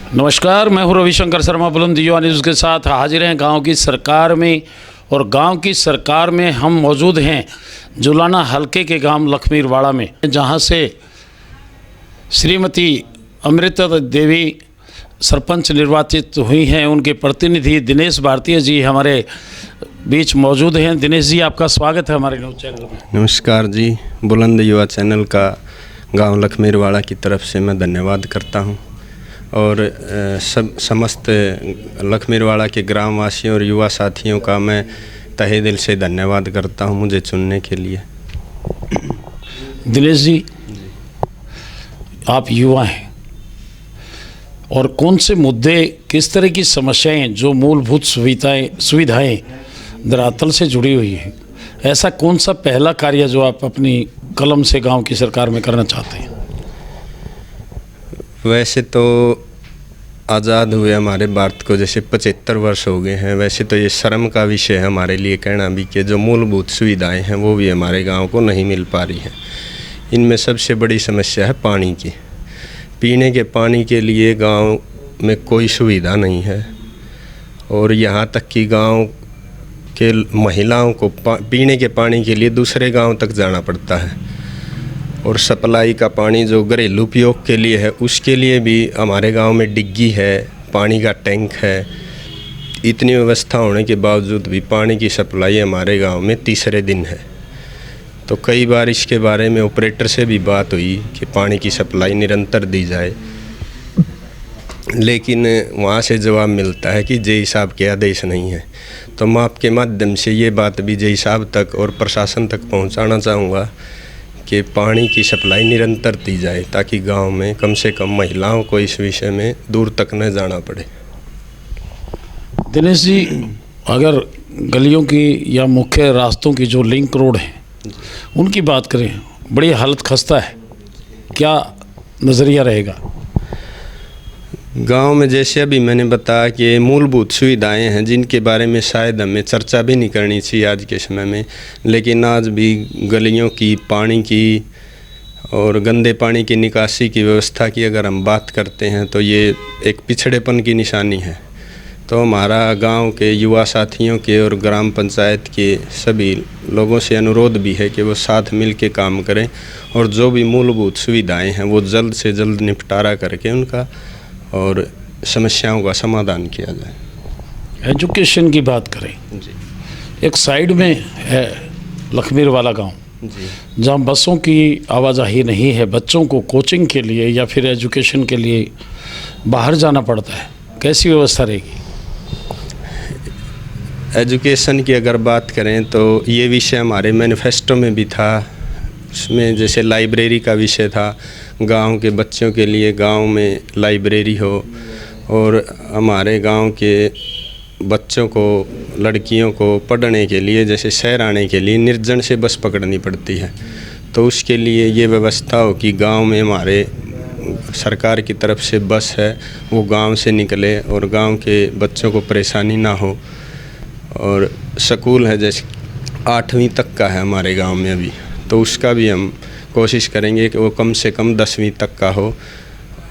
नमस्कार, मैं हूं रविशंकर शर्मा बुलंद युवा न्यूज़ के साथ हाजिर हैं गांव की सरकार में। और गांव की सरकार में हम मौजूद हैं जुलाना हलके के गांव लखमीरवाड़ा में, जहां से श्रीमती अमृता देवी सरपंच निर्वाचित हुई हैं। उनके प्रतिनिधि दिनेश भारतीय जी हमारे बीच मौजूद हैं। दिनेश जी, आपका स्वागत है हमारे न्यूज़ चैनल में। नमस्कार जी, बुलंद युवा चैनल का गांव लखमीरवाड़ा की तरफ से मैं धन्यवाद करता हूं और समस्त लखमीरवाड़ा के ग्रामवासियों और युवा साथियों का मैं तहे दिल से धन्यवाद करता हूं मुझे चुनने के लिए। दिनेश जी, आप युवा हैं और कौन से मुद्दे, किस तरह की समस्याएं जो मूलभूत सुविधाएं धरातल से जुड़ी हुई हैं, ऐसा कौन सा पहला कार्य जो आप अपनी कलम से गांव की सरकार में करना चाहते हैं? वैसे तो आज़ाद हुए हमारे भारत को जैसे 75 वर्ष हो गए हैं। वैसे तो ये शर्म का विषय है हमारे लिए कहना भी कि जो मूलभूत सुविधाएं हैं वो भी हमारे गांव को नहीं मिल पा रही हैं। इनमें सबसे बड़ी समस्या है पानी की। पीने के पानी के लिए गांव में कोई सुविधा नहीं है और यहाँ तक कि गांव के महिलाओं को पीने के पानी के लिए दूसरे गांव तक जाना पड़ता है। और सप्लाई का पानी जो घरेलू उपयोग के लिए है उसके लिए भी हमारे गांव में डिग्गी है, पानी का टैंक है। इतनी व्यवस्था होने के बावजूद भी पानी की सप्लाई हमारे गांव में तीसरे दिन है। तो कई बार इसके बारे में ऑपरेटर से भी बात हुई कि पानी की सप्लाई निरंतर दी जाए, लेकिन वहाँ से जवाब मिलता है कि जय साहब के आदेश नहीं है। तो मैं आपके माध्यम से ये बात भी जय साहब तक और प्रशासन तक पहुँचाना चाहूँगा कि पानी की सप्लाई निरंतर दी जाए ताकि गांव में कम से कम महिलाओं को इस विषय में दूर तक न जाना पड़े। दिनेश जी, अगर गलियों की या मुख्य रास्तों की जो लिंक रोड हैं उनकी बात करें, बड़ी हालत खस्ता है, क्या नज़रिया रहेगा? गांव में जैसे अभी मैंने बताया कि मूलभूत सुविधाएं हैं जिनके बारे में शायद हमें चर्चा भी नहीं करनी चाहिए आज के समय में, लेकिन आज भी गलियों की, पानी की और गंदे पानी की निकासी की व्यवस्था की अगर हम बात करते हैं तो ये एक पिछड़ेपन की निशानी है। तो हमारा गांव के युवा साथियों के और ग्राम पंचायत के सभी लोगों से अनुरोध भी है कि वो साथ मिल के काम करें और जो भी मूलभूत सुविधाएँ हैं वो जल्द से जल्द निपटारा करके उनका और समस्याओं का समाधान किया जाए। एजुकेशन की बात करें जी, एक साइड में है लखमीरवाड़ा गांव जी, जहां बसों की आवाजाही नहीं है, बच्चों को कोचिंग के लिए या फिर एजुकेशन के लिए बाहर जाना पड़ता है, कैसी व्यवस्था रहेगी? एजुकेशन की अगर बात करें तो ये विषय हमारे मैनिफेस्टो में भी था। उसमें जैसे लाइब्रेरी का विषय था, गांव के बच्चों के लिए गांव में लाइब्रेरी हो और हमारे गांव के बच्चों को, लड़कियों को पढ़ने के लिए जैसे शहर आने के लिए निर्जन से बस पकड़नी पड़ती है। तो उसके लिए ये व्यवस्था हो कि गांव में हमारे सरकार की तरफ से बस है वो गांव से निकले और गांव के बच्चों को परेशानी ना हो। और स्कूल है जैसे 8वीं तक का है हमारे गांव में अभी, तो उसका भी हम कोशिश करेंगे कि वो कम से कम 10वीं तक का हो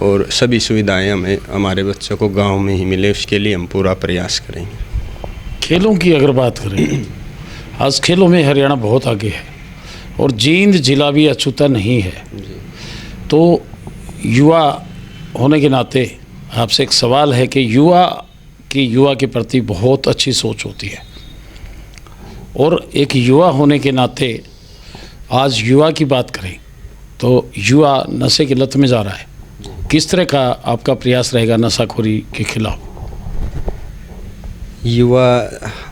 और सभी सुविधाएं हमें हमारे बच्चों को गांव में ही मिले, उसके लिए हम पूरा प्रयास करेंगे। खेलों की अगर बात करें, आज खेलों में हरियाणा बहुत आगे है और जींद जिला भी अछूता नहीं है। तो युवा होने के नाते आपसे एक सवाल है कि युवा के प्रति बहुत अच्छी सोच होती है और एक युवा होने के नाते आज युवा की बात करें तो युवा नशे की लत में जा रहा है। किस तरह का आपका प्रयास रहेगा नशाखोरी के खिलाफ? युवा,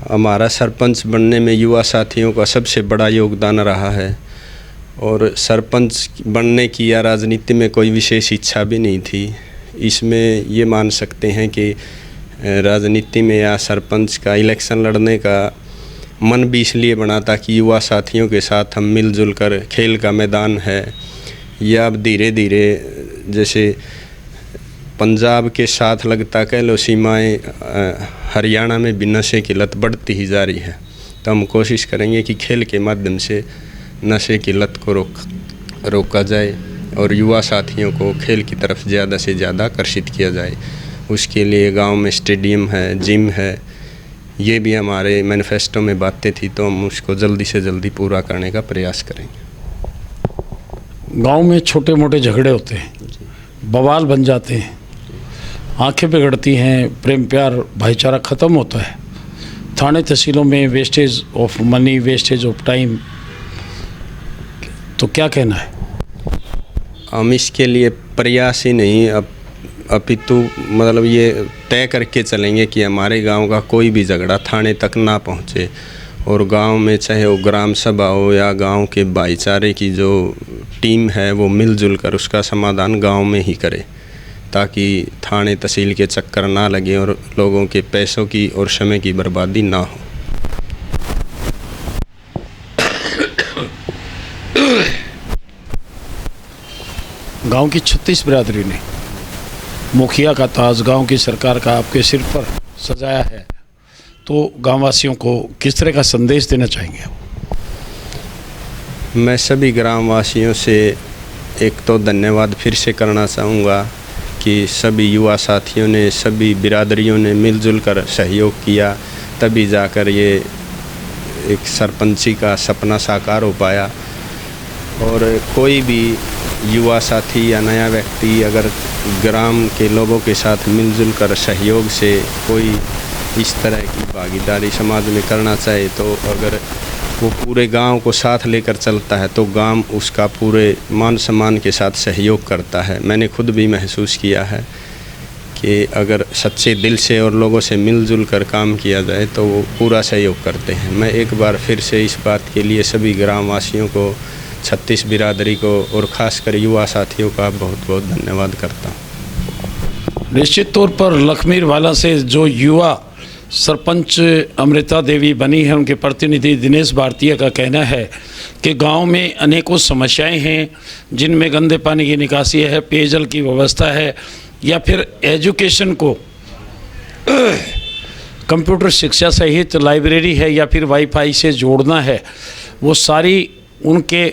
हमारा सरपंच बनने में युवा साथियों का सबसे बड़ा योगदान रहा है और सरपंच बनने की या राजनीति में कोई विशेष इच्छा भी नहीं थी। इसमें ये मान सकते हैं कि राजनीति में या सरपंच का इलेक्शन लड़ने का मन भी इसलिए बना था कि युवा साथियों के साथ हम मिलजुल कर, खेल का मैदान है या अब धीरे धीरे जैसे पंजाब के साथ लगता कह लो सीमाएं, हरियाणा में भी नशे की लत बढ़ती ही जा रही है। तो हम कोशिश करेंगे कि खेल के माध्यम से नशे की लत को रोका जाए और युवा साथियों को खेल की तरफ ज़्यादा से ज़्यादा आकर्षित किया जाए। उसके लिए गांव में स्टेडियम है, जिम है। ये भी हमारे मैनिफेस्टो में बातें थी, तो हम उसको जल्दी से जल्दी पूरा करने का प्रयास करेंगे। गांव में छोटे मोटे झगड़े होते हैं, बवाल बन जाते हैं, आंखें बिगड़ती हैं, प्रेम प्यार भाईचारा ख़त्म होता है। थाने तहसीलों में wastage of money, wastage of time, तो क्या कहना है? हम इसके लिए प्रयास ही नहीं, अपितु मतलब ये तय करके चलेंगे कि हमारे गांव का कोई भी झगड़ा थाने तक ना पहुंचे, और गांव में चाहे वो ग्राम सभा हो या गांव के भाईचारे की जो टीम है वो मिलजुल कर उसका समाधान गांव में ही करे, ताकि थाने तहसील के चक्कर ना लगे और लोगों के पैसों की और समय की बर्बादी ना हो। गांव की 36 बिरादरी ने मुखिया का ताज गांव की सरकार का आपके सिर पर सजाया है, तो गांववासियों को किस तरह का संदेश देना चाहेंगे आप? मैं सभी ग्रामवासियों से एक तो धन्यवाद फिर से करना चाहूँगा कि सभी युवा साथियों ने, सभी बिरादरियों ने मिलजुल कर सहयोग किया, तभी जाकर ये एक सरपंची का सपना साकार हो पाया। और कोई भी युवा साथी या नया व्यक्ति अगर ग्राम के लोगों के साथ मिलजुल कर सहयोग से कोई इस तरह की भागीदारी समाज में करना चाहे, तो अगर वो पूरे गांव को साथ लेकर चलता है तो गांव उसका पूरे मान सम्मान के साथ सहयोग करता है। मैंने खुद भी महसूस किया है कि अगर सच्चे दिल से और लोगों से मिलजुल कर काम किया जाए तो वो पूरा सहयोग करते हैं। मैं एक बार फिर से इस बात के लिए सभी ग्रामवासियों को, 36 बिरादरी को और ख़ासकर युवा साथियों का बहुत बहुत धन्यवाद करता हूँ। निश्चित तौर पर लखमीरवाला से जो युवा सरपंच अमृता देवी बनी है, उनके प्रतिनिधि दिनेश भारतीय का कहना है कि गांव में अनेकों समस्याएं हैं, जिनमें गंदे पानी की निकासी है, पेयजल की व्यवस्था है, या फिर एजुकेशन को कंप्यूटर शिक्षा सहित लाइब्रेरी है, या फिर वाईफाई से जोड़ना है। वो सारी उनके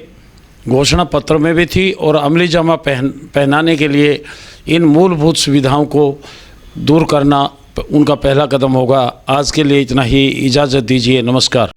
घोषणा पत्र में भी थी, और अमली जामा पहनाने के लिए इन मूलभूत सुविधाओं को दूर करना उनका पहला कदम होगा। आज के लिए इतना ही, इजाज़त दीजिए, नमस्कार।